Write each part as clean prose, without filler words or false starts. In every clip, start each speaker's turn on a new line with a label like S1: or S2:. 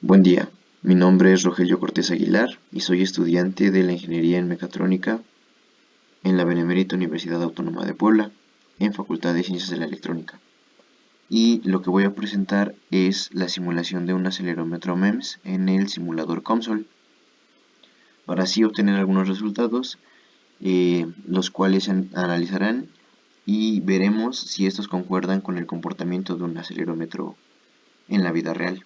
S1: Buen día, mi nombre es Rogelio Cortés Aguilar y soy estudiante de la Ingeniería en Mecatrónica en la Benemérita Universidad Autónoma de Puebla, en Facultad de Ciencias de la Electrónica. Y lo que voy a presentar es la simulación de un acelerómetro MEMS en el simulador COMSOL, para así obtener algunos resultados, los cuales se analizarán y veremos si estos concuerdan con el comportamiento de un acelerómetro en la vida real.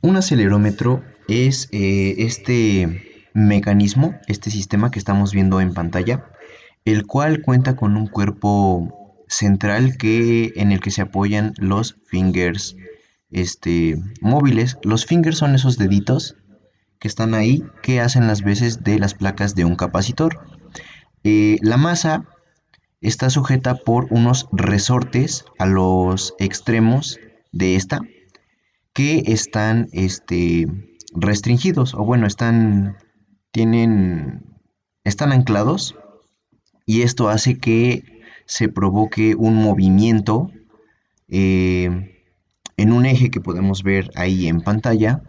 S1: Un acelerómetro es este mecanismo, este sistema que estamos viendo en pantalla, el cual cuenta con un cuerpo central en el que se apoyan los fingers móviles. Los fingers son esos deditos que están ahí que hacen las veces de las placas de un capacitor. La masa está sujeta por unos resortes a los extremos de esta, que están restringidos, o bueno, están anclados, y esto hace que se provoque un movimiento eh, en un eje que podemos ver ahí en pantalla.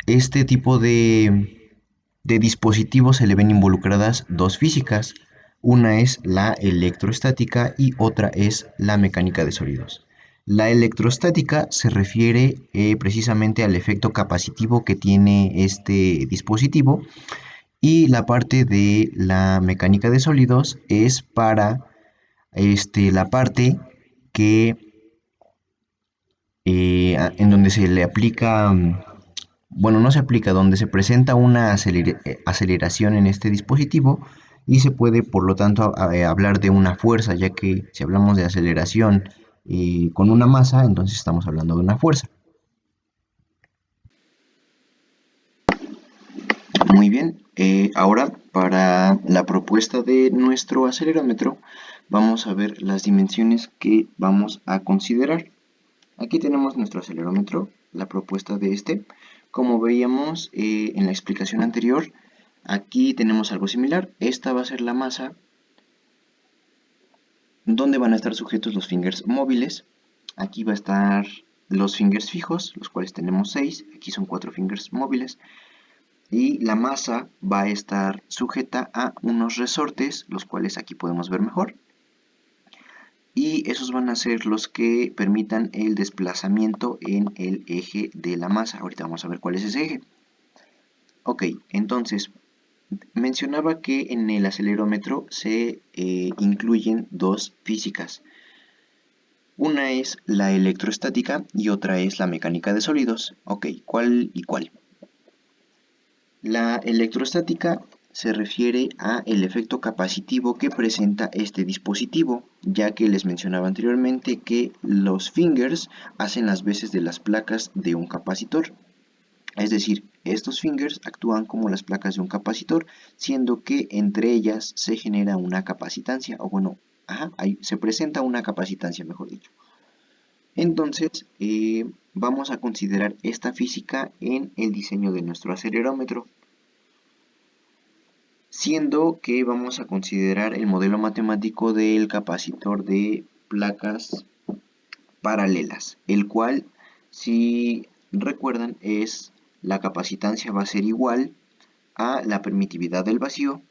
S1: Este tipo de dispositivos se le ven involucradas dos físicas. Una es la electrostática y otra es la mecánica de sólidos. La electrostática se refiere precisamente al efecto capacitivo que tiene este dispositivo, y la parte de la mecánica de sólidos es para la parte que en donde se le aplica, bueno, no se aplica, donde se presenta una aceleración en este dispositivo, y se puede, por lo tanto, hablar de una fuerza, ya que si hablamos de aceleración con una masa, entonces estamos hablando de una fuerza. Muy bien, ahora para la propuesta de nuestro acelerómetro, vamos a ver las dimensiones que vamos a considerar. Aquí tenemos nuestro acelerómetro, la propuesta de este. Como veíamos en la explicación anterior, aquí tenemos algo similar. Esta va a ser la masa donde van a estar sujetos los fingers móviles. Aquí va a estar los fingers fijos, los cuales tenemos 6. Aquí son 4 fingers móviles. Y la masa va a estar sujeta a unos resortes, los cuales aquí podemos ver mejor. Y esos van a ser los que permitan el desplazamiento en el eje de la masa. Ahorita vamos a ver cuál es ese eje. Ok, entonces mencionaba que en el acelerómetro se incluyen dos físicas. Una es la electrostática y otra es la mecánica de sólidos. Ok, ¿cuál y cuál? La electrostática se refiere a el efecto capacitivo que presenta este dispositivo, ya que les mencionaba anteriormente que los fingers hacen las veces de las placas de un capacitor. Es decir, estos fingers actúan como las placas de un capacitor, siendo que entre ellas se genera una capacitancia, o bueno, ahí se presenta una capacitancia, mejor dicho. Entonces, vamos a considerar esta física en el diseño de nuestro acelerómetro, siendo que vamos a considerar el modelo matemático del capacitor de placas paralelas, el cual, si recuerdan, la capacitancia va a ser igual a la permitividad del vacío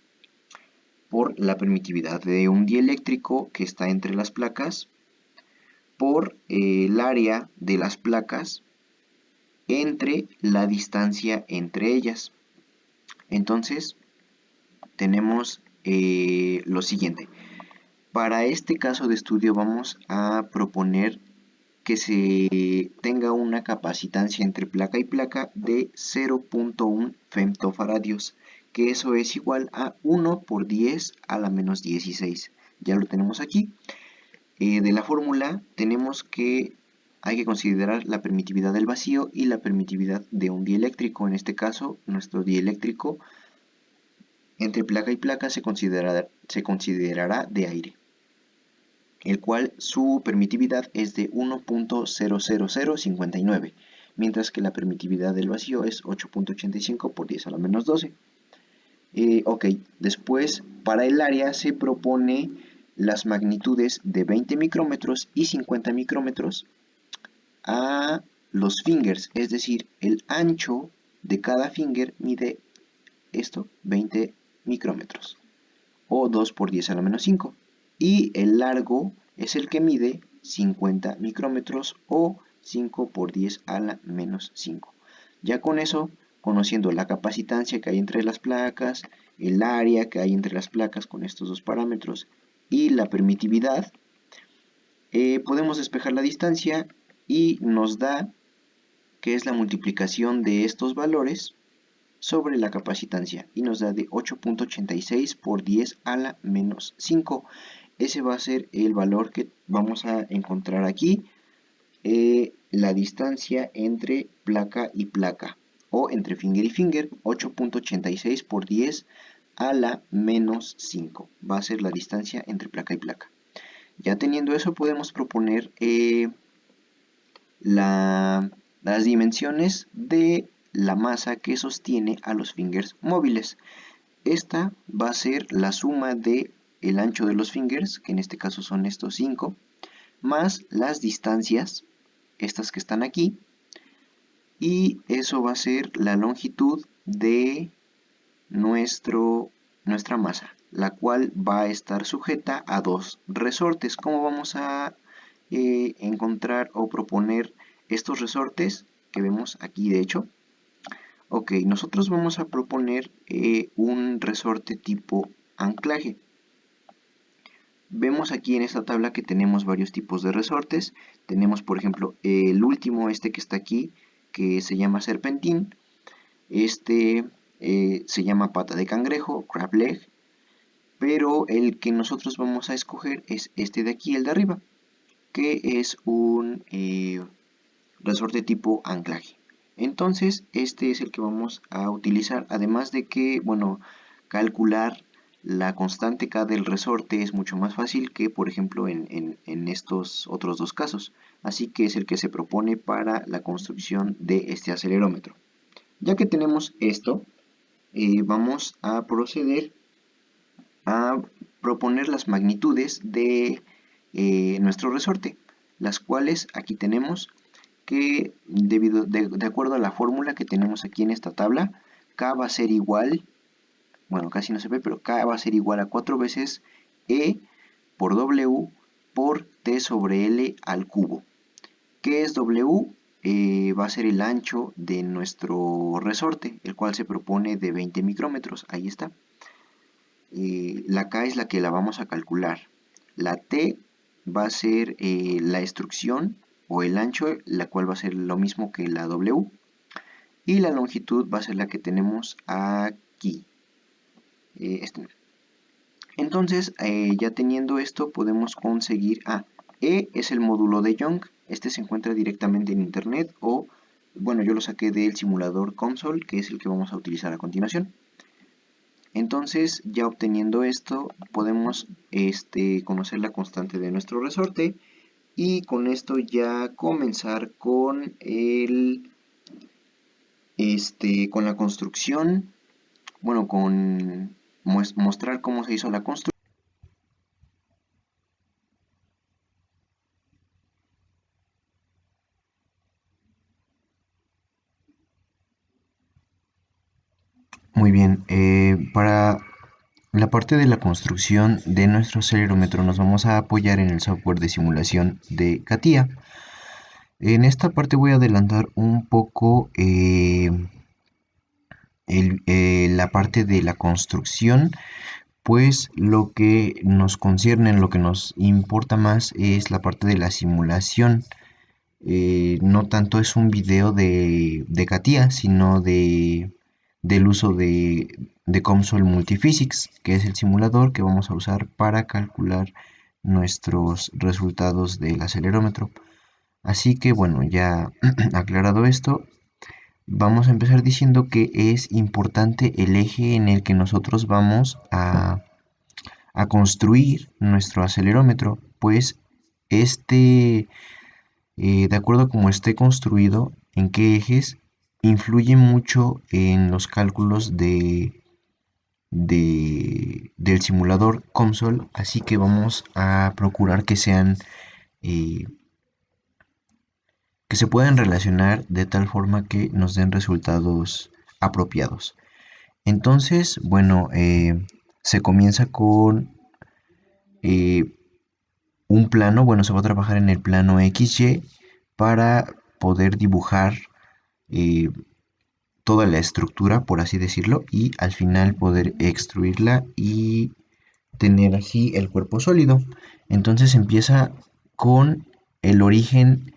S1: por la permitividad de un dieléctrico que está entre las placas por el área de las placas entre la distancia entre ellas. Entonces tenemos lo siguiente. Para este caso de estudio vamos a proponer que se tenga una capacitancia entre placa y placa de 0.1 femtofaradios, que eso es igual a 1 por 10 a la menos 16. Ya lo tenemos aquí. De la fórmula tenemos que hay que considerar la permitividad del vacío y la permitividad de un dieléctrico. En este caso, nuestro dieléctrico entre placa y placa se considerará de aire, el cual su permitividad es de 1.00059, mientras que la permitividad del vacío es 8.85 por 10 a la menos 12. Ok, después para el área se propone las magnitudes de 20 micrómetros y 50 micrómetros a los fingers, es decir, el ancho de cada finger mide esto, 20 micrómetros, o 2 por 10 a la menos 5, y el largo es el que mide 50 micrómetros o 5 por 10 a la menos 5. Ya con eso, conociendo la capacitancia que hay entre las placas, el área que hay entre las placas con estos dos parámetros y la permitividad, podemos despejar la distancia y nos da que es la multiplicación de estos valores sobre la capacitancia y nos da de 8.86 por 10 a la menos 5. Ese va a ser el valor que vamos a encontrar aquí, la distancia entre placa y placa, o entre finger y finger, 8.86 por 10 a la menos 5. Va a ser la distancia entre placa y placa. Ya teniendo eso, podemos proponer las dimensiones de la masa que sostiene a los fingers móviles. Esta va a ser la suma de el ancho de los fingers, que en este caso son estos 5, más las distancias, estas que están aquí, y eso va a ser la longitud de nuestra masa, la cual va a estar sujeta a dos resortes. ¿Cómo vamos a encontrar o proponer estos resortes que vemos aquí de hecho? Ok, nosotros vamos a proponer un resorte tipo anclaje. Vemos aquí en esta tabla que tenemos varios tipos de resortes. Tenemos por ejemplo el último, este que está aquí, que se llama serpentín. Este se llama pata de cangrejo, crab leg. Pero el que nosotros vamos a escoger es este de aquí, el de arriba, que es un resorte tipo anclaje. Entonces este es el que vamos a utilizar, además de que, bueno, calcular la constante K del resorte es mucho más fácil que, por ejemplo, en estos otros dos casos. Así que es el que se propone para la construcción de este acelerómetro. Ya que tenemos esto, vamos a proceder a proponer las magnitudes de nuestro resorte, las cuales aquí tenemos que de acuerdo a la fórmula que tenemos aquí en esta tabla, K va a ser igual, bueno, casi no se ve, pero K va a ser igual a 4 veces E por W por T sobre L al cubo. ¿Qué es W? Va a ser el ancho de nuestro resorte, el cual se propone de 20 micrómetros, ahí está. La K es la que la vamos a calcular. La T va a ser la extrusión o el ancho, la cual va a ser lo mismo que la W. Y la longitud va a ser la que tenemos aquí. Entonces, ya teniendo esto, podemos conseguir... E es el módulo de Young. Este se encuentra directamente en internet o, bueno, yo lo saqué del simulador console, que es el que vamos a utilizar a continuación. Entonces, ya obteniendo esto, podemos conocer la constante de nuestro resorte y con esto ya comenzar con con la construcción, bueno, con mostrar cómo se hizo la construcción. Muy bien, para la parte de la construcción de nuestro acelerómetro nos vamos a apoyar en el software de simulación de CATIA. En esta parte voy a adelantar un poco la parte de la construcción, pues lo que nos concierne, lo que nos importa más es la parte de la simulación. No tanto es un video de CATIA, sino del uso de COMSOL Multiphysics, que es el simulador que vamos a usar para calcular nuestros resultados del acelerómetro. Así que bueno, ya aclarado esto, vamos a empezar diciendo que es importante el eje en el que nosotros vamos a construir nuestro acelerómetro, pues de acuerdo a cómo esté construido, en qué ejes, influye mucho en los cálculos del simulador COMSOL, así que vamos a procurar que sean eh, que se puedan relacionar de tal forma que nos den resultados apropiados. Entonces, bueno, se comienza con eh, un plano, bueno, se va a trabajar en el plano XY para poder dibujar eh, toda la estructura, por así decirlo, y al final poder extruirla y tener así el cuerpo sólido. Entonces empieza con el origen,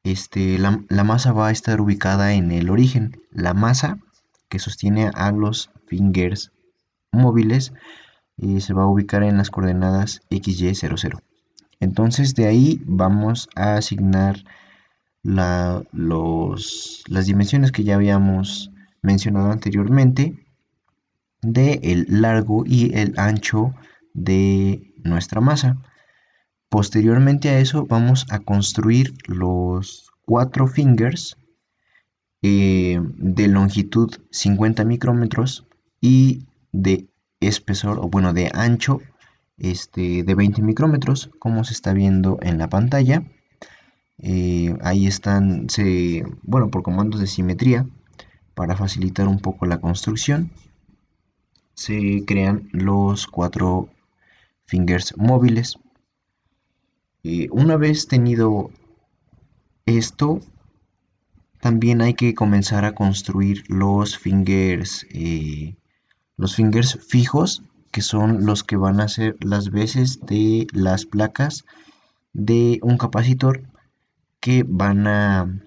S1: la masa va a estar ubicada en el origen. La masa que sostiene a los fingers móviles se va a ubicar en las coordenadas XY00. Entonces de ahí vamos a asignar las dimensiones que ya habíamos mencionado anteriormente de el largo y el ancho de nuestra masa. Posteriormente a eso vamos a construir los cuatro fingers de longitud 50 micrómetros y de espesor, o bueno, de ancho de 20 micrómetros, como se está viendo en la pantalla. Ahí están, bueno, por comandos de simetría, para facilitar un poco la construcción, se crean los cuatro fingers móviles. Una vez tenido esto, también hay que comenzar a construir los fingers fijos, que son los que van a ser las veces de las placas de un capacitor que van a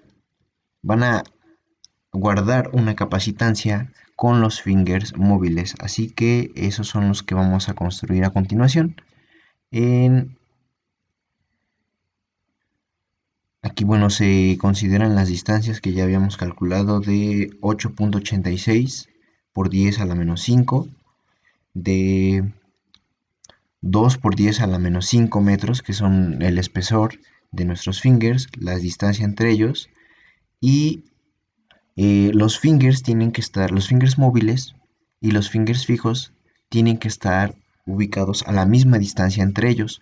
S1: guardar una capacitancia con los fingers móviles. Así que esos son los que vamos a construir a continuación. Aquí, bueno, se consideran las distancias que ya habíamos calculado de 8.86 por 10 a la menos 5, de 2 por 10 a la menos 5 metros, que son el espesor de nuestros fingers, la distancia entre ellos, y los fingers los fingers móviles y los fingers fijos tienen que estar ubicados a la misma distancia entre ellos.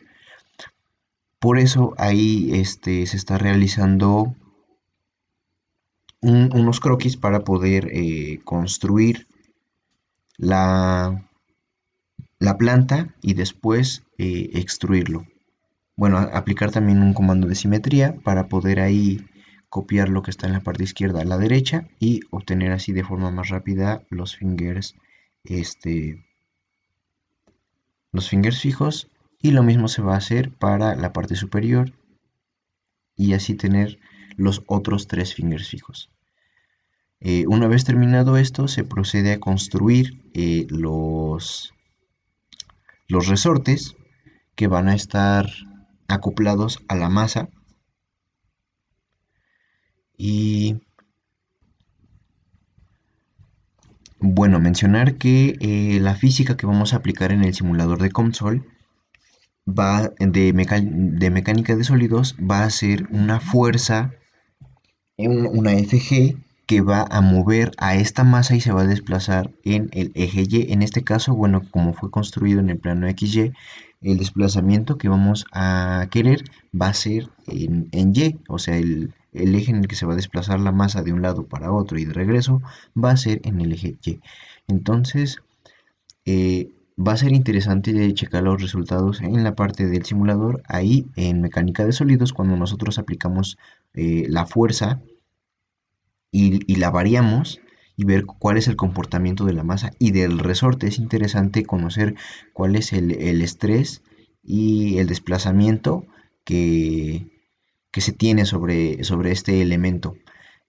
S1: Por eso ahí se está realizando unos croquis para poder construir la, la planta y después extruirlo. Bueno, aplicar también un comando de simetría para poder ahí copiar lo que está en la parte izquierda a la derecha y obtener así de forma más rápida este, los fingers fijos, y lo mismo se va a hacer para la parte superior y así tener los otros tres fingers fijos. Una vez terminado esto, se procede a construir los resortes que van a estar acoplados a la masa. Y bueno, mencionar que la física que vamos a aplicar en el simulador de COMSOL de mecánica de sólidos va a ser una fuerza, una FG, que va a mover a esta masa y se va a desplazar en el eje Y. En este caso, bueno, como fue construido en el plano XY, el desplazamiento que vamos a querer va a ser en Y, o sea, el eje en el que se va a desplazar la masa de un lado para otro y de regreso va a ser en el eje Y. Entonces, va a ser interesante checar los resultados en la parte del simulador, ahí en mecánica de sólidos, cuando nosotros aplicamos la fuerza y la variamos y ver cuál es el comportamiento de la masa y del resorte. Es interesante conocer cuál es el estrés y el desplazamiento que, que se tiene sobre este elemento.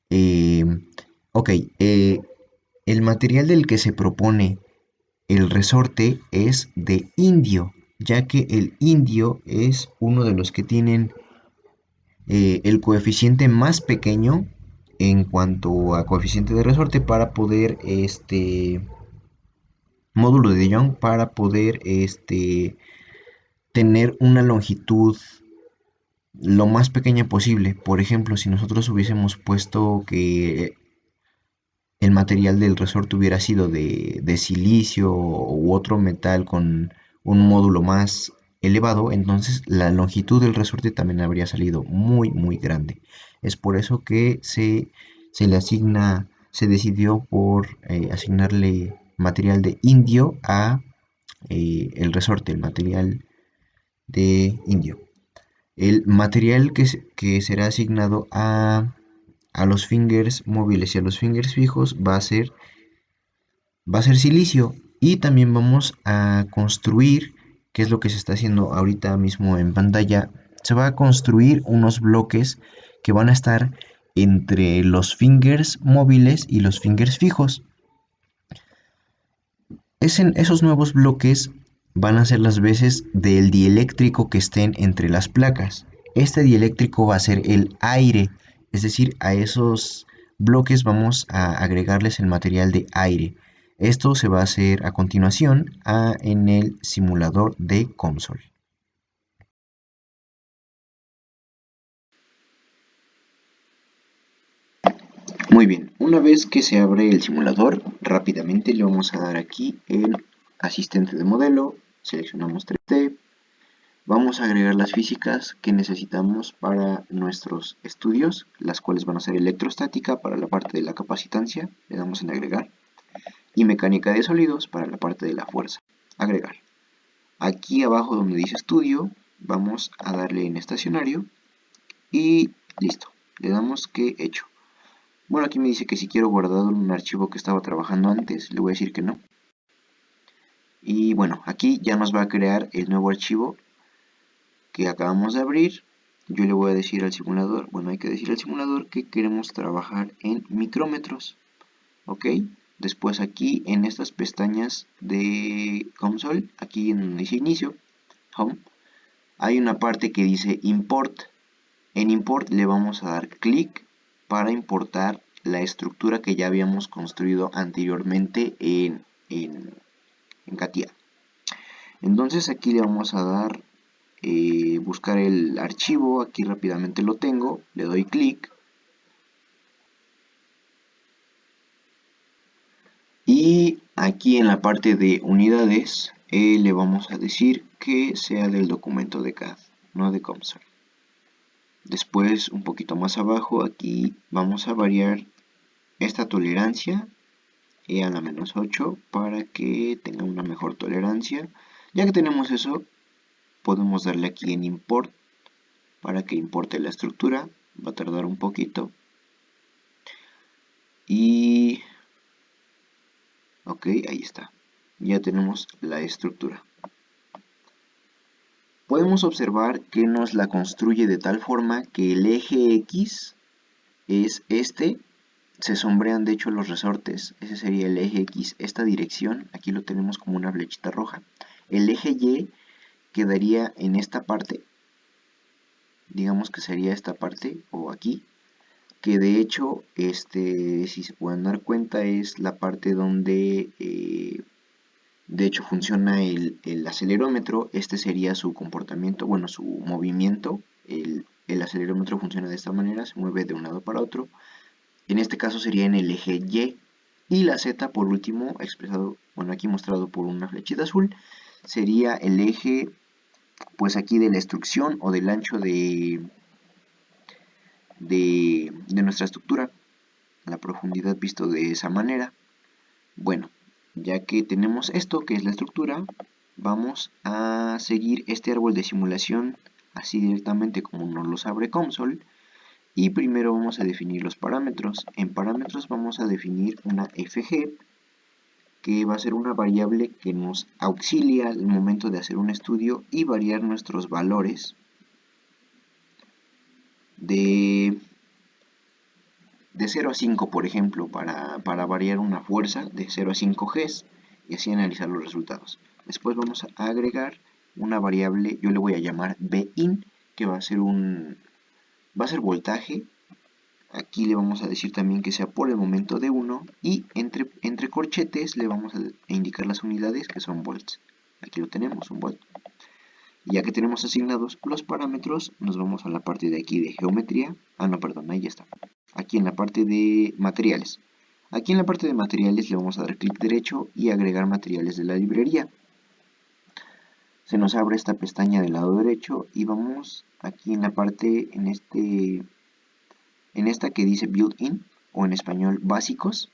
S1: Eh, ok, el material del que se propone el resorte es de indio, ya que el indio es uno de los que tienen el coeficiente más pequeño en cuanto a coeficiente de resorte para poder módulo de Young para poder tener una longitud lo más pequeña posible. Por ejemplo, si nosotros hubiésemos puesto que el material del resorte hubiera sido de silicio u otro metal con un módulo más elevado, entonces la longitud del resorte también habría salido muy grande. Es por eso que se decidió por asignarle material de indio a el resorte, el material de indio. El material que será asignado a los fingers móviles y a los fingers fijos va a ser silicio, y también vamos a construir, que es lo que se está haciendo ahorita mismo en pantalla, se va a construir unos bloques que van a estar entre los fingers móviles y los fingers fijos. Esos nuevos bloques van a ser las veces del dieléctrico que estén entre las placas. Este dieléctrico va a ser el aire, es decir, a esos bloques vamos a agregarles el material de aire. Esto se va a hacer a continuación en el simulador de COMSOL. Muy bien, una vez que se abre el simulador, rápidamente le vamos a dar aquí en asistente de modelo, seleccionamos 3D, vamos a agregar las físicas que necesitamos para nuestros estudios, las cuales van a ser electrostática para la parte de la capacitancia, le damos en agregar, y mecánica de sólidos para la parte de la fuerza, agregar. Aquí abajo donde dice estudio, vamos a darle en estacionario y listo, le damos que hecho. Bueno, aquí me dice que si quiero guardar un archivo que estaba trabajando antes, le voy a decir que no. Y bueno, aquí ya nos va a crear el nuevo archivo que acabamos de abrir. Yo le voy a decir al simulador, bueno, hay que decir al simulador que queremos trabajar en micrómetros. Ok, después aquí en estas pestañas de console, aquí en donde dice inicio, home, hay una parte que dice import. En import le vamos a dar clic para importar la estructura que ya habíamos construido anteriormente en CATIA. Entonces aquí le vamos a dar buscar el archivo, aquí rápidamente lo tengo, le doy clic y aquí en la parte de unidades le vamos a decir que sea del documento de CAD, no de COMSOL. Después un poquito más abajo aquí vamos a variar esta tolerancia a la -8 para que tenga una mejor tolerancia. Ya que tenemos eso, podemos darle aquí en import para que importe la estructura, va a tardar un poquito. Y ok, ahí está, ya tenemos la estructura. Podemos observar que nos la construye de tal forma que el eje X es este, se sombrean de hecho los resortes, ese sería el eje X, esta dirección, aquí lo tenemos como una flechita roja. El eje Y quedaría en esta parte, digamos que sería esta parte o aquí, que de hecho, si se pueden dar cuenta, es la parte donde de hecho funciona el acelerómetro. Este sería su comportamiento, bueno, su movimiento. El acelerómetro funciona de esta manera, se mueve de un lado para otro. En este caso sería en el eje Y. Y la Z, por último, expresado, bueno, aquí mostrado por una flechita azul, sería el eje, pues aquí de la extrusión o del ancho de nuestra estructura, la profundidad visto de esa manera. Bueno, ya que tenemos esto que es la estructura, vamos a seguir este árbol de simulación así directamente como nos los abre COMSOL. Y primero vamos a definir los parámetros. En parámetros vamos a definir una FG, que va a ser una variable que nos auxilia al momento de hacer un estudio y variar nuestros valores de 0 a 5, por ejemplo, para variar una fuerza de 0 a 5 Gs y así analizar los resultados. Después vamos a agregar una variable, yo le voy a llamar Bin, que va a ser voltaje. Aquí le vamos a decir también que sea por el momento de 1 y entre corchetes le vamos a indicar las unidades que son volts. Aquí lo tenemos, un volt. Y ya que tenemos asignados los parámetros, nos vamos a la parte de aquí de geometría. Ah, no, perdón, ahí ya está. Aquí en la parte de materiales. Aquí en la parte de materiales le vamos a dar clic derecho y agregar materiales de la librería. Se nos abre esta pestaña del lado derecho y vamos aquí en la parte, en esta que dice Built-in o en español básicos.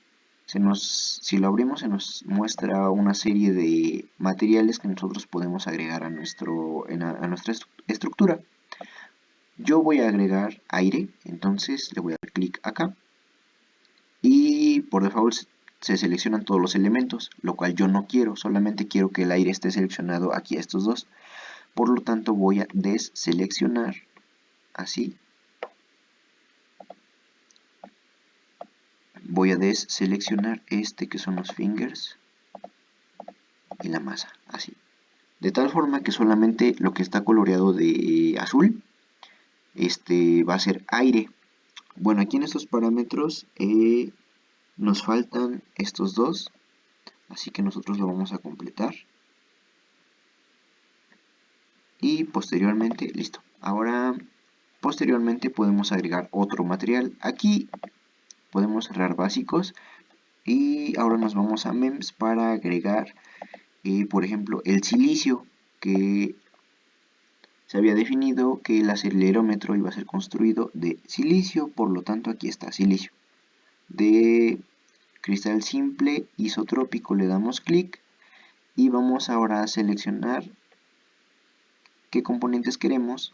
S1: Si lo abrimos se nos muestra una serie de materiales que nosotros podemos agregar a nuestra estructura. Yo voy a agregar aire, entonces le voy a dar clic acá y por default se seleccionan todos los elementos, lo cual yo no quiero, solamente quiero que el aire esté seleccionado aquí a estos dos. Por lo tanto voy a deseleccionar, así. Voy a deseleccionar este que son los fingers y la masa, así. De tal forma que solamente lo que está coloreado de azul va a ser aire. Bueno, aquí en estos parámetros nos faltan estos dos, así que nosotros lo vamos a completar. Y posteriormente, listo. Ahora, posteriormente podemos agregar otro material. Aquí podemos cerrar básicos y ahora nos vamos a MEMS para agregar, por ejemplo, el silicio, que se había definido que el acelerómetro iba a ser construido de silicio, por lo tanto aquí está silicio. De cristal simple isotrópico le damos clic y vamos ahora a seleccionar qué componentes queremos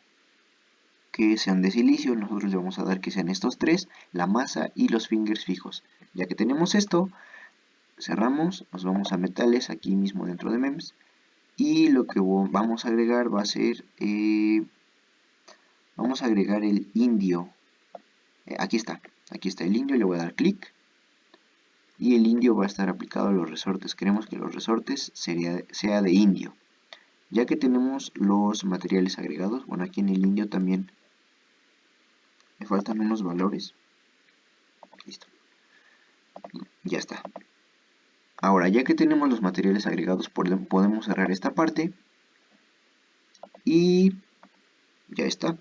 S1: que sean de silicio. Nosotros le vamos a dar que sean estos tres, la masa y los fingers fijos. Ya que tenemos esto, cerramos, nos vamos a metales aquí mismo dentro de MEMS y lo que vamos a agregar va a ser, vamos a agregar el indio. Aquí está el indio, le voy a dar clic y el indio va a estar aplicado a los resortes. Queremos que los resortes sea de indio. Ya que tenemos los materiales agregados, bueno, aquí en el indio también me faltan unos valores. Listo. Ya está. Ahora, ya que tenemos los materiales agregados, podemos cerrar esta parte. Y ya está.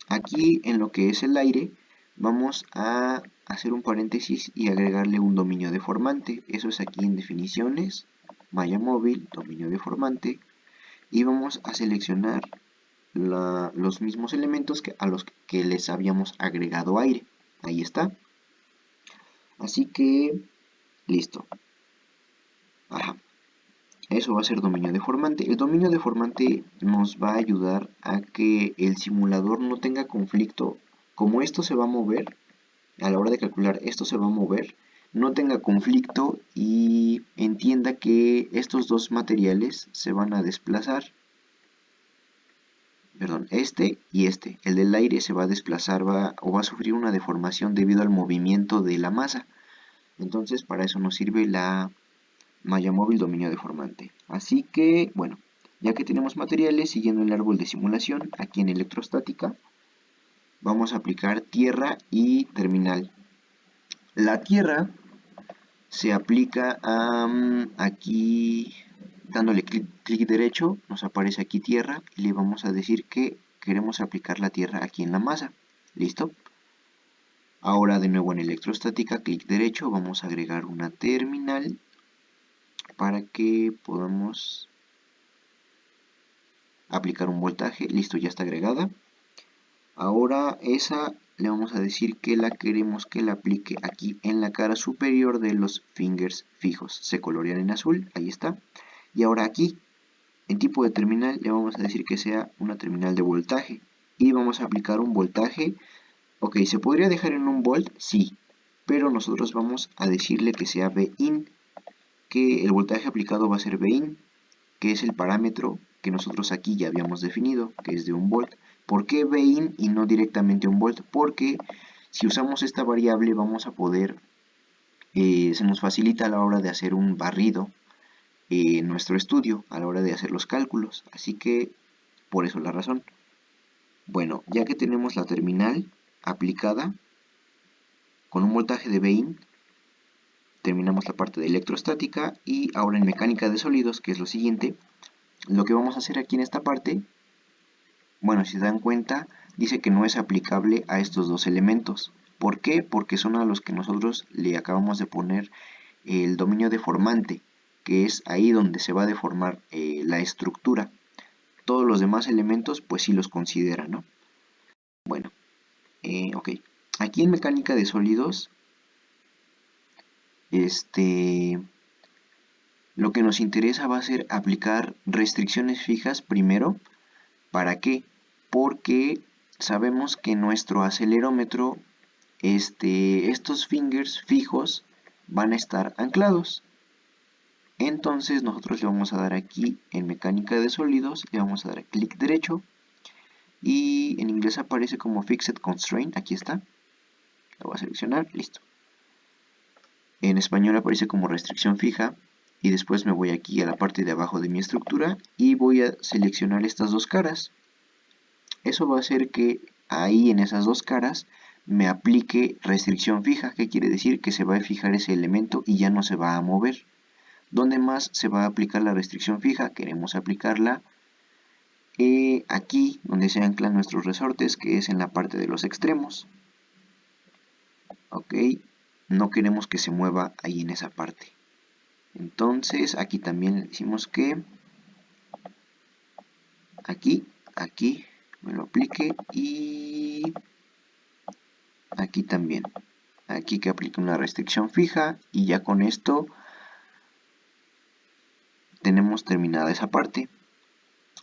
S1: Aquí en lo que es el aire, vamos a hacer un paréntesis y agregarle un dominio deformante. Eso es aquí en definiciones, malla móvil, dominio deformante. Y vamos a seleccionar los mismos elementos a los que les habíamos agregado aire. Ahí está. Así que, listo. Ajá. Eso va a ser dominio deformante. El dominio deformante nos va a ayudar a que el simulador no tenga conflicto. Como esto se va a mover, a la hora de calcular esto se va a mover, no tenga conflicto y entienda que estos dos materiales se van a desplazar. Perdón, este y este. El del aire se va a desplazar o va a sufrir una deformación debido al movimiento de la masa. Entonces para eso nos sirve la malla móvil dominio deformante. Así que, bueno, ya que tenemos materiales, siguiendo el árbol de simulación, aquí en electrostática, vamos a aplicar tierra y terminal. La tierra se aplica aquí, dándole clic derecho, nos aparece aquí tierra, y le vamos a decir que queremos aplicar la tierra aquí en la masa. ¿Listo? Ahora de nuevo en electrostática, clic derecho, vamos a agregar una terminal para que podamos aplicar un voltaje. Listo, ya está agregada. Ahora esa le vamos a decir que la queremos que la aplique aquí en la cara superior de los fingers fijos. Se colorean en azul, ahí está. Y ahora aquí, en tipo de terminal, le vamos a decir que sea una terminal de voltaje. Y vamos a aplicar un voltaje. Ok, ¿se podría dejar en 1 volt? Sí. Pero nosotros vamos a decirle que sea Vin, que el voltaje aplicado va a ser Vin, que es el parámetro que nosotros aquí ya habíamos definido, que es de 1 volt. ¿Por qué Vin y no directamente 1 volt? Porque si usamos esta variable vamos a poder, se nos facilita a la hora de hacer un barrido en nuestro estudio, a la hora de hacer los cálculos. Así que, por eso la razón. Bueno, ya que tenemos la terminal aplicada con un voltaje de Vin, terminamos la parte de electrostática y ahora en mecánica de sólidos, que es lo siguiente, lo que vamos a hacer aquí en esta parte, bueno, si se dan cuenta, dice que no es aplicable a estos dos elementos. ¿Por qué? Porque son a los que nosotros le acabamos de poner el dominio deformante, que es ahí donde se va a deformar la estructura. Todos los demás elementos pues sí los considera, ¿no? Bueno, ok. Aquí en mecánica de sólidos, lo que nos interesa va a ser aplicar restricciones fijas primero. ¿Para qué? Porque sabemos que nuestro acelerómetro, estos fingers fijos van a estar anclados. Entonces nosotros le vamos a dar aquí en mecánica de sólidos, le vamos a dar clic derecho y en inglés aparece como Fixed Constraint, aquí está. Lo voy a seleccionar, listo. En español aparece como restricción fija y después me voy aquí a la parte de abajo de mi estructura y voy a seleccionar estas dos caras. Eso va a hacer que ahí en esas dos caras me aplique restricción fija, que quiere decir que se va a fijar ese elemento y ya no se va a mover. ¿Dónde más se va a aplicar la restricción fija? Queremos aplicarla aquí donde se anclan nuestros resortes, que es en la parte de los extremos. Ok, no queremos que se mueva ahí en esa parte. Entonces aquí también le decimos que aquí me lo aplique y aquí también. Aquí que aplique una restricción fija y ya con esto tenemos terminada esa parte.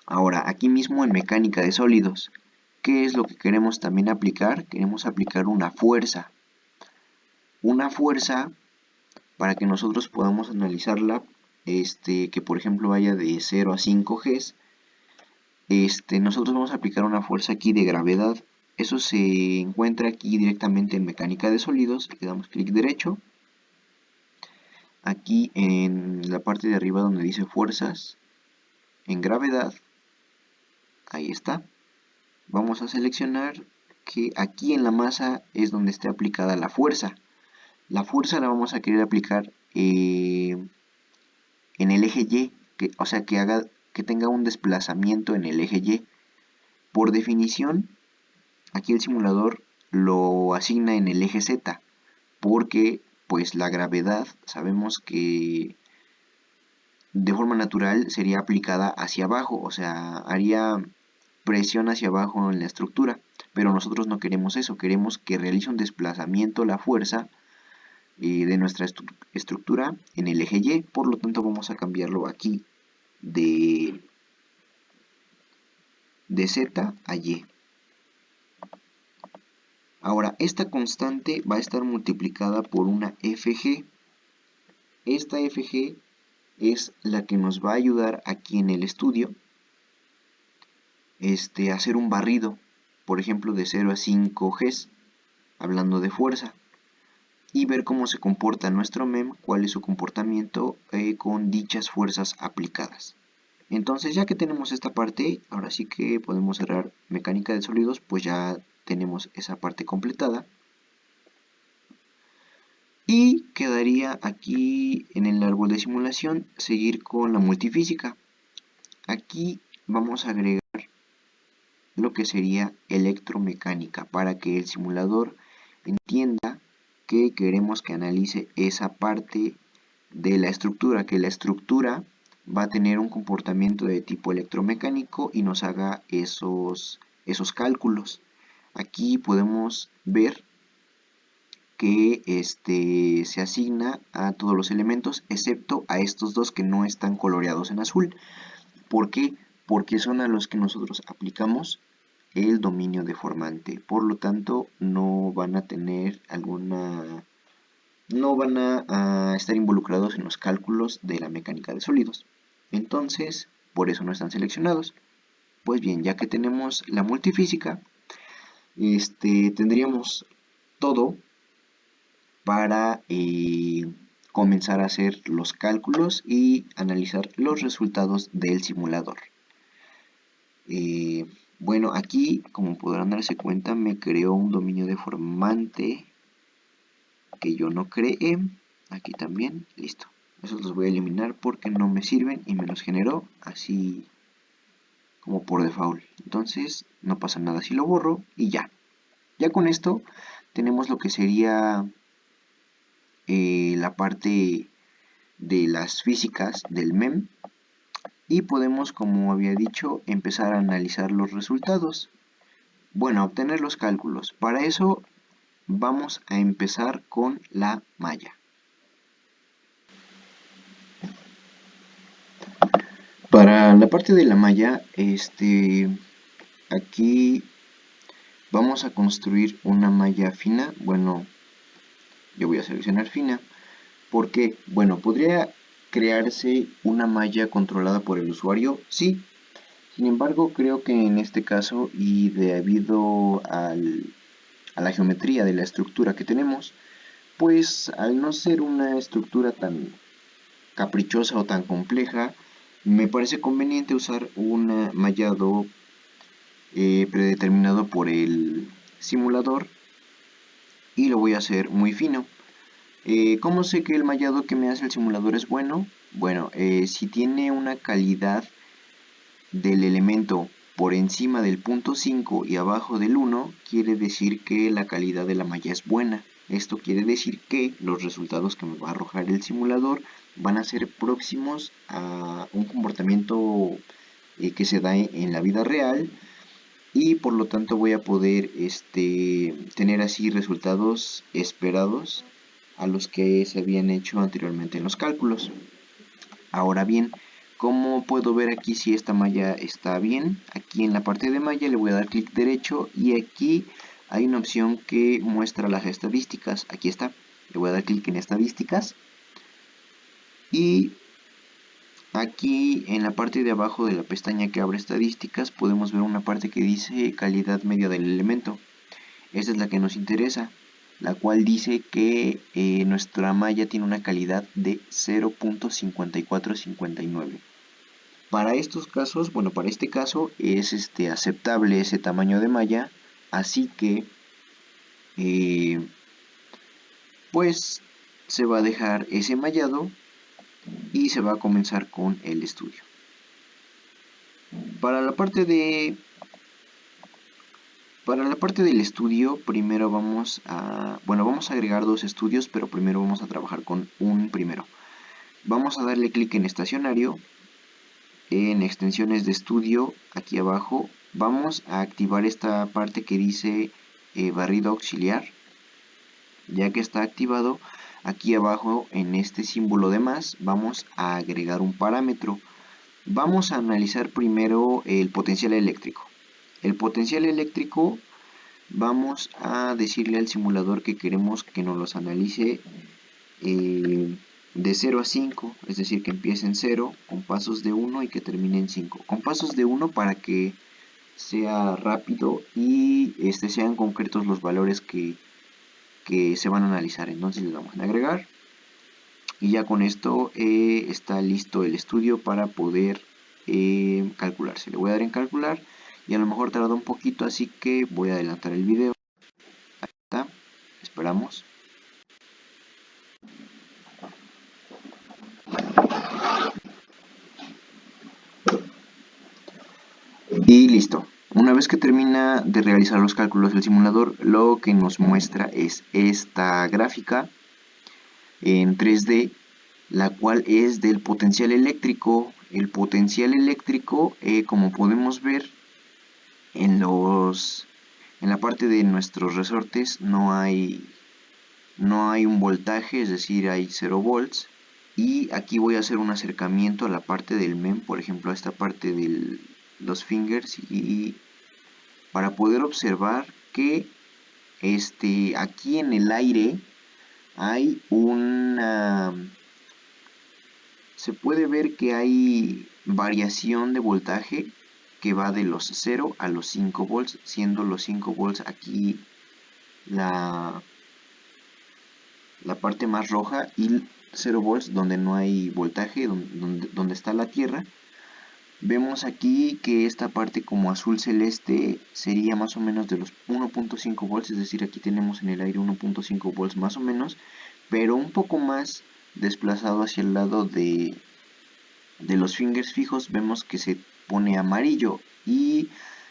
S1: Ahora aquí mismo en mecánica de sólidos, ¿qué es lo que queremos también aplicar? Queremos aplicar una fuerza. Una fuerza para que nosotros podamos analizarla, que por ejemplo vaya de 0 a 5 Gs. Nosotros vamos a aplicar una fuerza aquí de gravedad. Eso se encuentra aquí directamente en mecánica de sólidos. Le damos clic derecho. Aquí en la parte de arriba donde dice fuerzas, en gravedad, ahí está. Vamos a seleccionar que aquí en la masa es donde esté aplicada la fuerza. La fuerza la vamos a querer aplicar en el eje Y, o sea que tenga un desplazamiento en el eje Y. Por definición, aquí el simulador lo asigna en el eje Z, porque pues la gravedad sabemos que de forma natural sería aplicada hacia abajo, o sea, haría presión hacia abajo en la estructura, pero nosotros no queremos eso, queremos que realice un desplazamiento la fuerza de nuestra estructura en el eje Y, por lo tanto vamos a cambiarlo aquí de Z a Y. Ahora, esta constante va a estar multiplicada por una FG. Esta FG es la que nos va a ayudar aquí en el estudio a hacer un barrido, por ejemplo de 0 a 5 Gs, hablando de fuerza, y ver cómo se comporta nuestro MEM, cuál es su comportamiento con dichas fuerzas aplicadas. Entonces ya que tenemos esta parte, ahora sí que podemos cerrar mecánica de sólidos, pues ya tenemos esa parte completada. Y quedaría aquí en el árbol de simulación seguir con la multifísica. Aquí vamos a agregar lo que sería electromecánica para que el simulador entienda que queremos que analice esa parte de la estructura, que la estructura va a tener un comportamiento de tipo electromecánico y nos haga esos cálculos. Aquí podemos ver que se asigna a todos los elementos excepto a estos dos que no están coloreados en azul. ¿Por qué? Porque son a los que nosotros aplicamos el dominio deformante. Por lo tanto, no van a tener no van a estar involucrados en los cálculos de la mecánica de sólidos. Entonces, por eso no están seleccionados. Pues bien, ya que tenemos la multifísica, tendríamos todo para comenzar a hacer los cálculos y analizar los resultados del simulador. Bueno, aquí, como podrán darse cuenta, me creó un dominio deformante que yo no creé. Aquí también, listo. Esos los voy a eliminar porque no me sirven y me los generó así como por default. Entonces, no pasa nada si lo borro y ya. Ya con esto tenemos lo que sería la parte de las físicas del MEM y podemos, como había dicho, empezar a analizar los resultados. Bueno, a obtener los cálculos. Para eso vamos a empezar con la malla. Para la parte de la malla, aquí vamos a construir una malla fina. Bueno, yo voy a seleccionar fina porque, bueno, podría crearse una malla controlada por el usuario, sí. Sin embargo, creo que en este caso y debido a la geometría de la estructura que tenemos, pues al no ser una estructura tan caprichosa o tan compleja, me parece conveniente usar un mallado predeterminado por el simulador y lo voy a hacer muy fino. ¿Cómo sé que el mallado que me hace el simulador es bueno? Bueno, si tiene una calidad del elemento por encima del punto 5 y abajo del 1, quiere decir que la calidad de la malla es buena. Esto quiere decir que los resultados que me va a arrojar el simulador van a ser próximos a un comportamiento que se da en la vida real y por lo tanto voy a poder tener así resultados esperados a los que se habían hecho anteriormente en los cálculos. Ahora bien, ¿cómo puedo ver aquí si esta malla está bien? Aquí en la parte de malla le voy a dar clic derecho y aquí hay una opción que muestra las estadísticas. Aquí está. Le voy a dar clic en estadísticas y aquí en la parte de abajo de la pestaña que abre estadísticas podemos ver una parte que dice calidad media del elemento. Esta es la que nos interesa, la cual dice que nuestra malla tiene una calidad de 0.5459. Para estos casos, bueno, para este caso es aceptable ese tamaño de malla, así que pues se va a dejar ese mallado y se va a comenzar con el estudio. Para la parte del estudio, primero vamos a agregar dos estudios, pero primero vamos a trabajar con un primero. Vamos a darle clic en estacionario, en extensiones de estudio, aquí abajo, vamos a activar esta parte que dice barrido auxiliar. Ya que está activado, aquí abajo en este símbolo de más, vamos a agregar un parámetro. Vamos a analizar primero el potencial eléctrico. El potencial eléctrico vamos a decirle al simulador que queremos que nos los analice de 0 a 5, es decir, que empiece en 0 con pasos de 1 y que termine en 5. Con pasos de 1 para que sea rápido y sean concretos los valores que se van a analizar. Entonces le damos en agregar y ya con esto está listo el estudio para poder calcularse. Le voy a dar en calcular y a lo mejor tarda un poquito, así que voy a adelantar el video. Ahí está, esperamos. Y listo. Una vez que termina de realizar los cálculos del simulador, lo que nos muestra es esta gráfica en 3D, la cual es del potencial eléctrico. El potencial eléctrico, como podemos ver en la parte de nuestros resortes no hay un voltaje, es decir, hay 0 volts. Y aquí voy a hacer un acercamiento a la parte del MEM, por ejemplo, a esta parte de los fingers, y para poder observar que aquí en el aire hay se puede ver que hay variación de voltaje que va de los 0 a los 5 volts, siendo los 5 volts aquí la parte más roja y 0 volts donde no hay voltaje, donde está la Tierra. Vemos aquí que esta parte como azul celeste sería más o menos de los 1.5 volts, es decir, aquí tenemos en el aire 1.5 volts más o menos, pero un poco más desplazado hacia el lado de los fingers fijos vemos que se pone amarillo y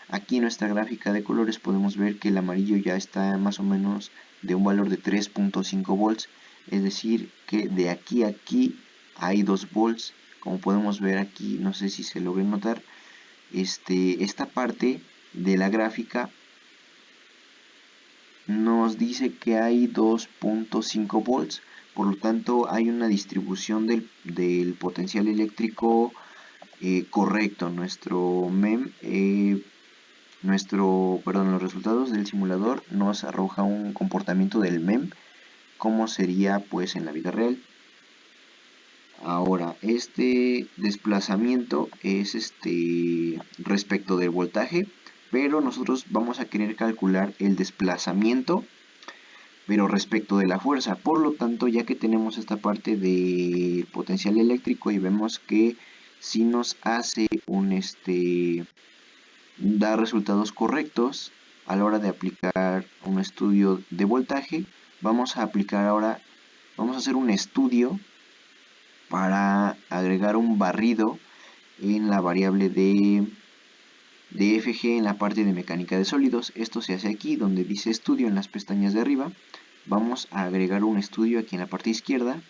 S1: Aquí en nuestra gráfica de colores podemos ver que el amarillo ya está más o menos de un valor de 3.5 volts, es decir que de aquí a aquí hay 2 volts. Como podemos ver aquí, no sé si se logra notar, esta parte de la gráfica nos dice que hay 2.5 volts, por lo tanto hay una distribución del potencial eléctrico correcto. Nuestro MEM, los resultados del simulador nos arroja un comportamiento del MEM como sería pues en la vida real. Ahora, este desplazamiento es respecto del voltaje, pero nosotros vamos a querer calcular el desplazamiento pero respecto de la fuerza. Por lo tanto, ya que tenemos esta parte de potencial eléctrico y vemos que si nos hace da resultados correctos a la hora de aplicar un estudio de voltaje, vamos a hacer un estudio para agregar un barrido en la variable de FG en la parte de mecánica de sólidos. Esto se hace aquí donde dice estudio en las pestañas de arriba. Vamos a agregar un estudio aquí en la parte izquierda.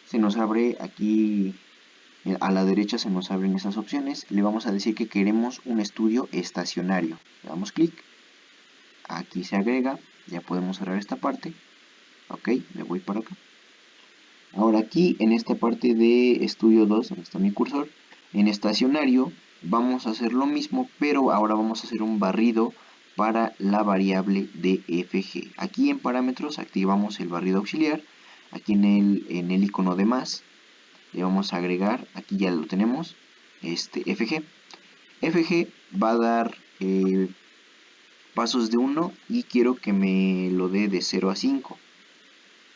S1: Se nos abre aquí a la derecha, se nos abren esas opciones. Le vamos a decir que queremos un estudio estacionario. Le damos clic. Aquí se agrega. Ya podemos cerrar esta parte. Ok, me voy para acá. Ahora aquí en esta parte de estudio 2, donde está mi cursor, en estacionario vamos a hacer lo mismo, pero ahora vamos a hacer un barrido para la variable de FG. Aquí en parámetros activamos el barrido auxiliar. Aquí en el icono de más le vamos a agregar, aquí ya lo tenemos, FG. FG va a dar pasos de 1 y quiero que me lo dé de 0 a 5.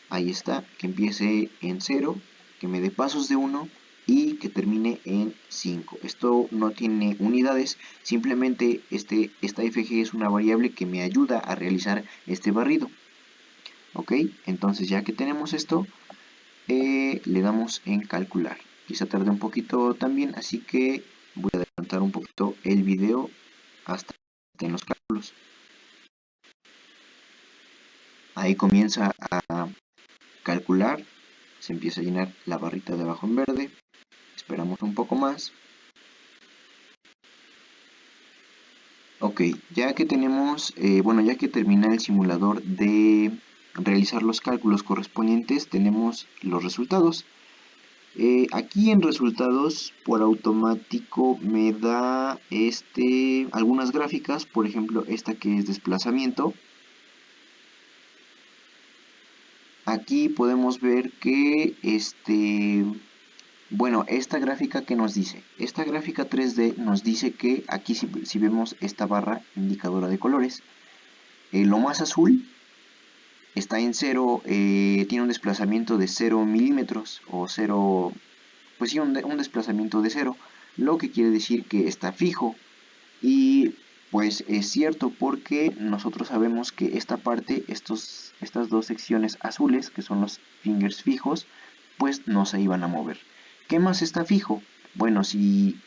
S1: Ahí está, que empiece en 0, que me dé pasos de 1 y que termine en 5. Esto no tiene unidades, simplemente esta FG es una variable que me ayuda a realizar este barrido. Ok, entonces ya que tenemos esto, le damos en calcular. Quizá tarde un poquito también, así que voy a adelantar un poquito el video hasta en los cálculos. Ahí comienza a calcular, se empieza a llenar la barrita de abajo en verde, esperamos un poco más. Ok, ya que tenemos, ya que termina el simulador de realizar los cálculos correspondientes, tenemos los resultados. Aquí en resultados por automático me da algunas gráficas, por ejemplo esta que es desplazamiento. Aquí podemos ver que esta gráfica que nos dice, esta gráfica 3D nos dice que aquí si vemos esta barra indicadora de colores, lo más azul está en 0, tiene un desplazamiento de 0 milímetros o 0, pues sí, un desplazamiento de 0, lo que quiere decir que está fijo. Y pues es cierto porque nosotros sabemos que esta parte, estas dos secciones azules, que son los fingers fijos, pues no se iban a mover. ¿Qué más está fijo? Bueno, si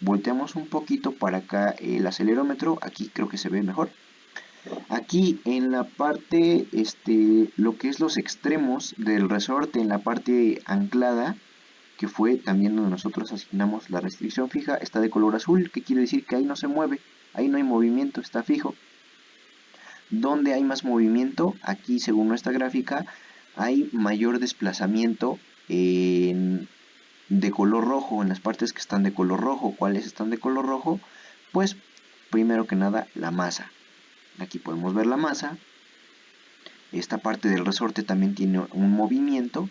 S1: volteamos un poquito para acá el acelerómetro, aquí creo que se ve mejor. Aquí en la parte, lo que es los extremos del resorte, en la parte anclada, que fue también donde nosotros asignamos la restricción fija, está de color azul, que quiere decir que ahí no se mueve, ahí no hay movimiento, está fijo. ¿Dónde hay más movimiento? Aquí, según nuestra gráfica, hay mayor desplazamiento de color rojo, en las partes que están de color rojo. ¿Cuáles están de color rojo? Pues, primero que nada, la masa. Aquí podemos ver la masa. Esta parte del resorte también tiene un movimiento.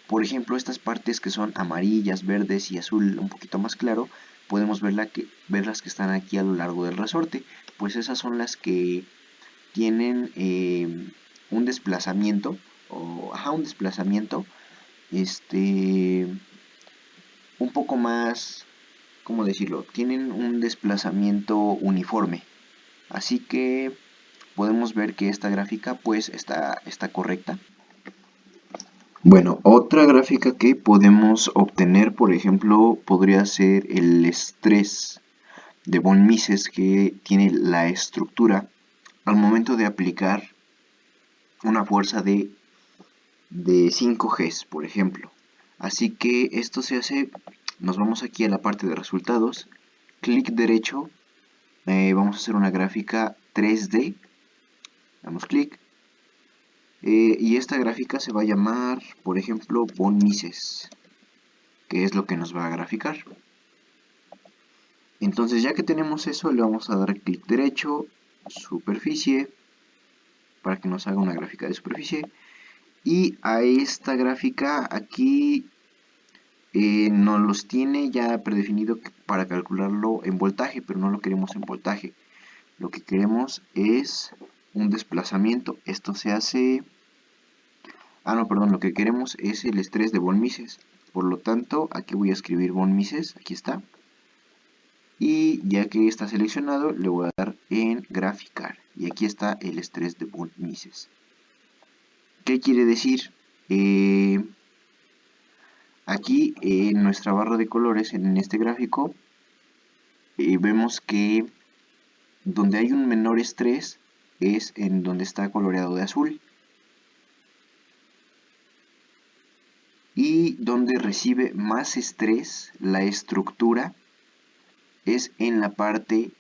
S1: Por ejemplo, estas partes que son amarillas, verdes y azul un poquito más claro, podemos ver las que están aquí a lo largo del resorte. Pues esas son las que tienen un desplazamiento, un desplazamiento, un poco más, ¿cómo decirlo? Tienen un desplazamiento uniforme. Así que podemos ver que esta gráfica pues está correcta. Bueno, otra gráfica que podemos obtener, por ejemplo, podría ser el estrés de von Mises, que tiene la estructura al momento de aplicar una fuerza de 5 Gs, por ejemplo. Así que esto se hace, nos vamos aquí a la parte de resultados, clic derecho, vamos a hacer una gráfica 3D, damos clic, y esta gráfica se va a llamar, por ejemplo, von Mises, que es lo que nos va a graficar. Entonces, ya que tenemos eso, le vamos a dar clic derecho, superficie, para que nos haga una gráfica de superficie. Y a esta gráfica aquí nos los tiene ya predefinido para calcularlo en voltaje, pero no lo queremos en voltaje. Lo que queremos es un desplazamiento. Esto se hace... no, perdón, lo que queremos es el estrés de von Mises. Por lo tanto, aquí voy a escribir von Mises, aquí está. Y ya que está seleccionado, le voy a dar en graficar. Y aquí está el estrés de von Mises. ¿Qué quiere decir? Aquí en nuestra barra de colores, en este gráfico, vemos que donde hay un menor estrés es en donde está coloreado de azul. Y donde recibe más estrés la estructura es en la parte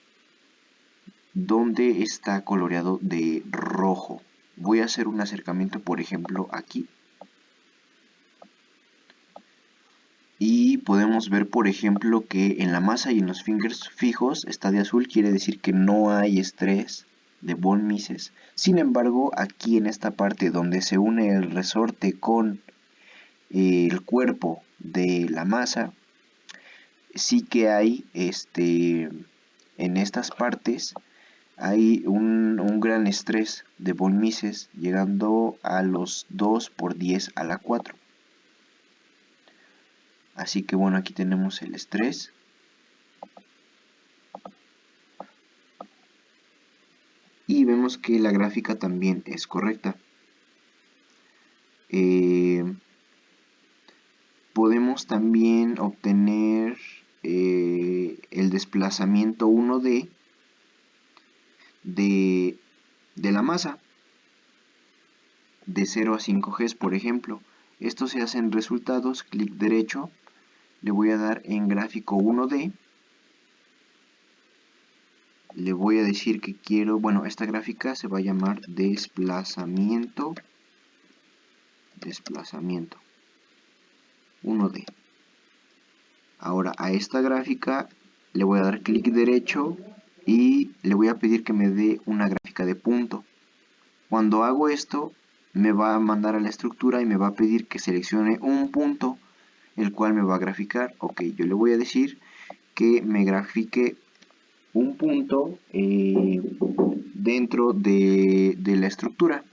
S1: donde está coloreado de rojo. Voy a hacer un acercamiento, por ejemplo, aquí. Y podemos ver, por ejemplo, que en la masa y en los fingers fijos está de azul, quiere decir que no hay estrés de von Mises. Sin embargo, aquí en esta parte donde se une el resorte con el cuerpo de la masa, sí que hay, en estas partes, hay un gran estrés de von Mises, llegando a los 2 por 10 a la 4. Así que bueno, aquí tenemos el estrés. Y vemos que la gráfica también es correcta. Podemos también obtener el desplazamiento 1D de la masa de 0 a 5 Gs, por ejemplo. Esto se hace en resultados, clic derecho, le voy a dar en gráfico 1D. Le voy a decir que quiero, bueno, esta gráfica se va a llamar desplazamiento 1D. Ahora a esta gráfica le voy a dar clic derecho y le voy a pedir que me dé una gráfica de punto. Cuando hago esto, me va a mandar a la estructura y me va a pedir que seleccione un punto, el cual me va a graficar. Ok, yo le voy a decir que me grafique un punto dentro de la estructura.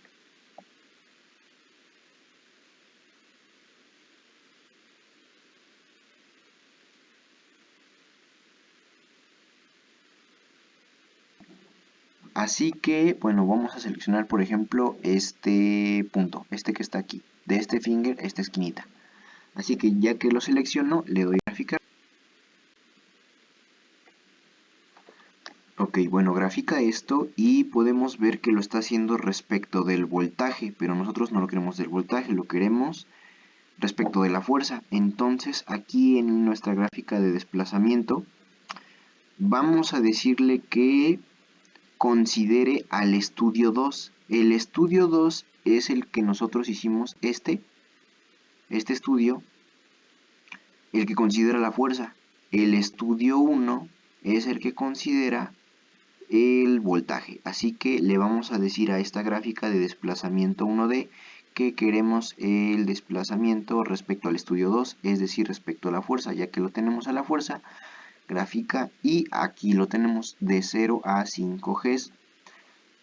S1: Así que, bueno, vamos a seleccionar, por ejemplo, este punto, este que está aquí, de este finger, esta esquinita. Así que ya que lo selecciono, le doy a graficar. Ok, bueno, grafica esto y podemos ver que lo está haciendo respecto del voltaje, pero nosotros no lo queremos del voltaje, lo queremos respecto de la fuerza. Entonces, aquí en nuestra gráfica de desplazamiento, vamos a decirle que considere al estudio 2. El estudio 2 es el que nosotros hicimos, este estudio, el que considera la fuerza. El estudio 1 es el que considera el voltaje. Así que le vamos a decir a esta gráfica de desplazamiento 1D que queremos el desplazamiento respecto al estudio 2, es decir, respecto a la fuerza. Ya que lo tenemos a la fuerza, gráfica, y aquí lo tenemos de 0 a 5 Gs.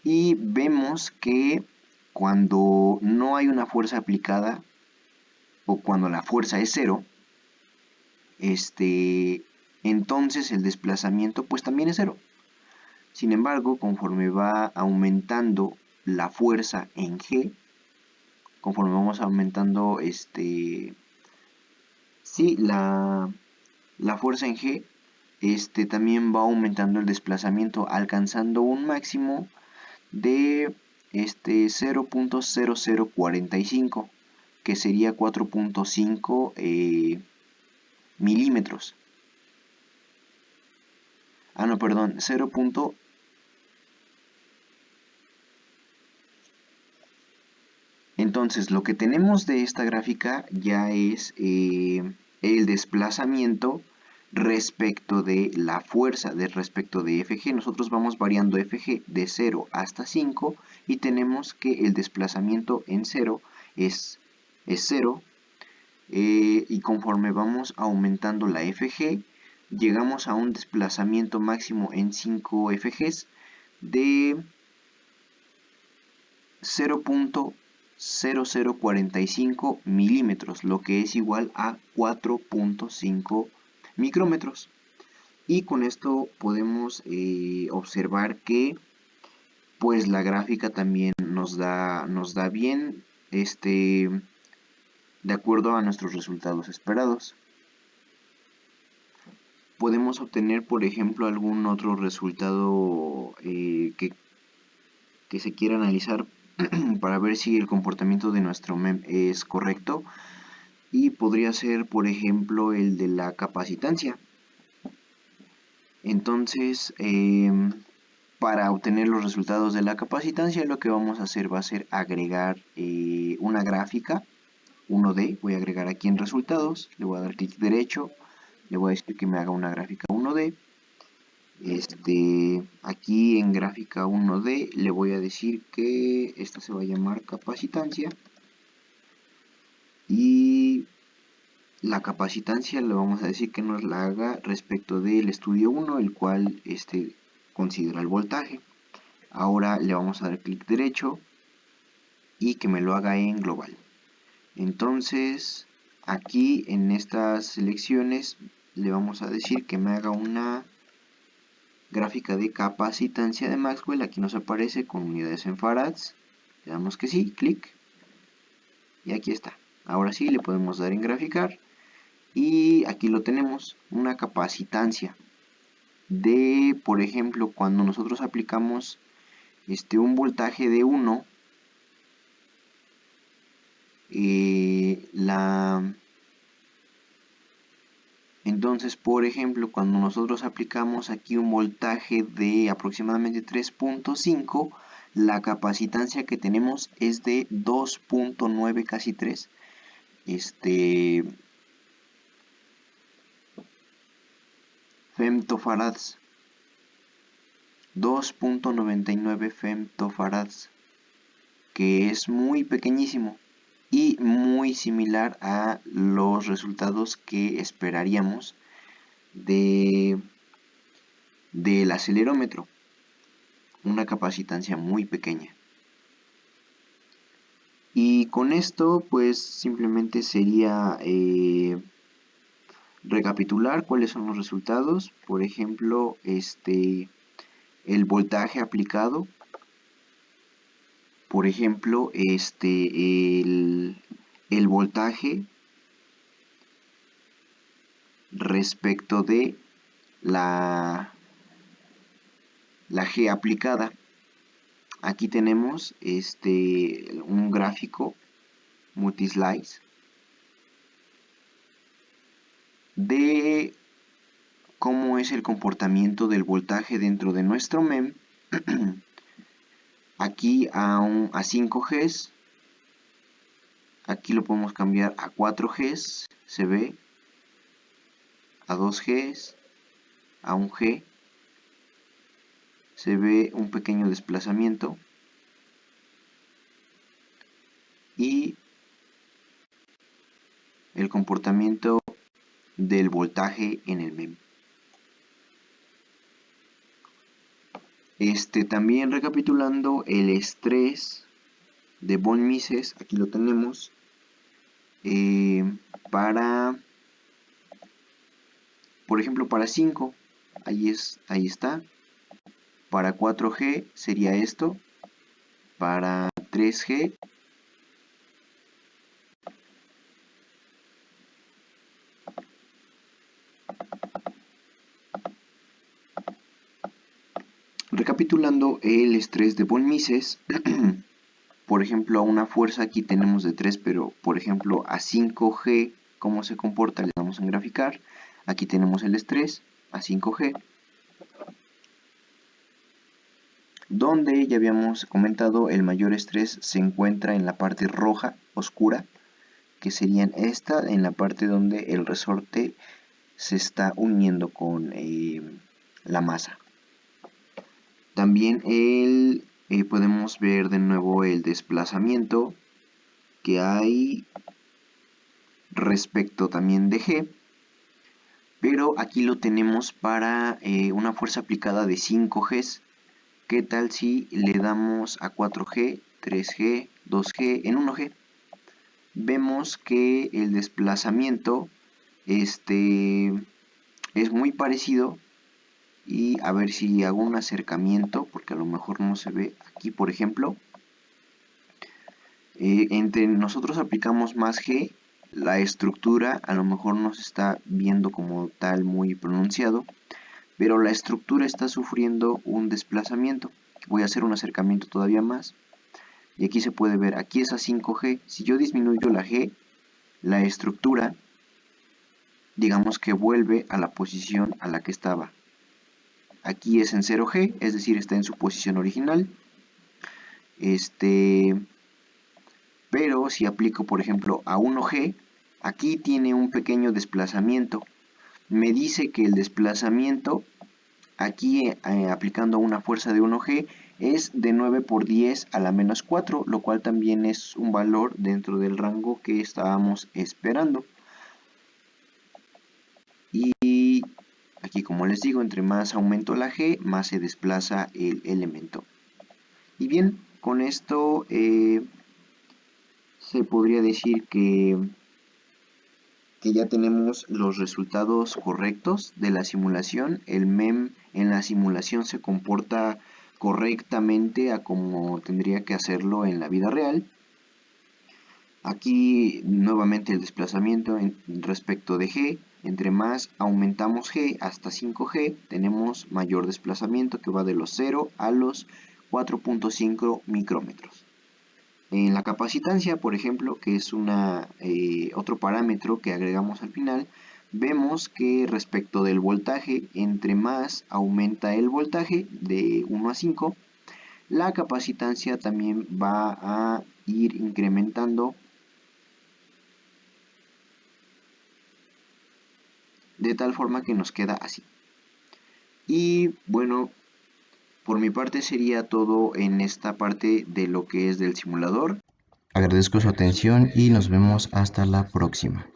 S1: Y vemos que cuando no hay una fuerza aplicada, o cuando la fuerza es 0, entonces el desplazamiento pues también es 0. Sin embargo, conforme va aumentando la fuerza en G, conforme vamos aumentando sí, la fuerza en G, también va aumentando el desplazamiento, alcanzando un máximo de 0.0045, que sería 4.5 milímetros. Ah, no, perdón, 0. Entonces, lo que tenemos de esta gráfica ya es el desplazamiento respecto de la fuerza, respecto de Fg. Nosotros vamos variando Fg de 0 hasta 5 y tenemos que el desplazamiento en 0 es 0, y conforme vamos aumentando la Fg, llegamos a un desplazamiento máximo en 5 Fgs de 0.0045 milímetros, lo que es igual a 4.5 micrómetros. Y con esto podemos observar que pues la gráfica también nos da bien de acuerdo a nuestros resultados esperados. Podemos obtener, por ejemplo, algún otro resultado que se quiera analizar para ver si el comportamiento de nuestro MEM es correcto, y podría ser, por ejemplo, el de la capacitancia. Entonces, para obtener los resultados de la capacitancia, lo que vamos a hacer va a ser agregar una gráfica 1D. Voy a agregar aquí en resultados, le voy a dar clic derecho, le voy a decir que me haga una gráfica 1D. Aquí en gráfica 1D le voy a decir que esta se va a llamar capacitancia, y la capacitancia le vamos a decir que nos la haga respecto del estudio 1, el cual considera el voltaje. Ahora le vamos a dar clic derecho y que me lo haga en global. Entonces aquí en estas selecciones le vamos a decir que me haga una gráfica de capacitancia de Maxwell. Aquí nos aparece con unidades en farads, le damos que sí, clic, y aquí está. Ahora sí le podemos dar en graficar, y aquí lo tenemos, una capacitancia de, por ejemplo, cuando nosotros aplicamos un voltaje de 1, entonces, por ejemplo, cuando nosotros aplicamos aquí un voltaje de aproximadamente 3.5, la capacitancia que tenemos es de 2.9, casi 3, femtofarads. 2.99 femtofarads, que es muy pequeñísimo y muy similar a los resultados que esperaríamos del acelerómetro, una capacitancia muy pequeña. Y con esto pues simplemente sería recapitular cuáles son los resultados. Por ejemplo, el voltaje aplicado, por ejemplo, el voltaje respecto de la G aplicada. Aquí tenemos un gráfico multislice de cómo es el comportamiento del voltaje dentro de nuestro MEM. Aquí a 5 Gs, aquí lo podemos cambiar a 4 Gs, se ve, a 2 Gs, a 1 G, se ve un pequeño desplazamiento, y el comportamiento del voltaje en el MEM. También recapitulando, el estrés de von Mises, aquí lo tenemos, por ejemplo, para 5, ahí está. Para 4G sería esto. Para 3G Recapitulando el estrés de von Mises, por ejemplo, a una fuerza aquí tenemos de 3, pero por ejemplo a 5G, ¿cómo se comporta? Le damos en graficar. Aquí tenemos el estrés a 5G, donde ya habíamos comentado el mayor estrés se encuentra en la parte roja, oscura, que serían esta, en la parte donde el resorte se está uniendo con la masa. También podemos ver de nuevo el desplazamiento que hay respecto también de G, pero aquí lo tenemos para una fuerza aplicada de 5G. ¿Qué tal si le damos a 4G, 3G, 2G en 1G? Vemos que el desplazamiento es muy parecido. Y a ver si hago un acercamiento, porque a lo mejor no se ve aquí, por ejemplo. Entre nosotros aplicamos más G, la estructura a lo mejor no se está viendo como tal muy pronunciado, pero la estructura está sufriendo un desplazamiento. Voy a hacer un acercamiento todavía más. Y aquí se puede ver, aquí es a 5G. Si yo disminuyo la G, la estructura, digamos que vuelve a la posición a la que estaba. Aquí es en 0G, es decir, está en su posición original. Pero si aplico, por ejemplo, a 1G, aquí tiene un pequeño desplazamiento. Me dice que el desplazamiento, aquí aplicando una fuerza de 1G, es de 9 por 10 a la menos 4, lo cual también es un valor dentro del rango que estábamos esperando. Y aquí, como les digo, entre más aumento la G, más se desplaza el elemento. Y bien, con esto se podría decir que ya tenemos los resultados correctos de la simulación. El MEM en la simulación se comporta correctamente a como tendría que hacerlo en la vida real. Aquí nuevamente el desplazamiento respecto de G. Entre más aumentamos G hasta 5G, tenemos mayor desplazamiento que va de los 0 a los 4.5 micrómetros. En la capacitancia, por ejemplo, que es otro parámetro que agregamos al final, vemos que respecto del voltaje, entre más aumenta el voltaje de 1 a 5, la capacitancia también va a ir incrementando de tal forma que nos queda así. Y bueno, por mi parte sería todo en esta parte de lo que es del simulador. Agradezco su atención y nos vemos hasta la próxima.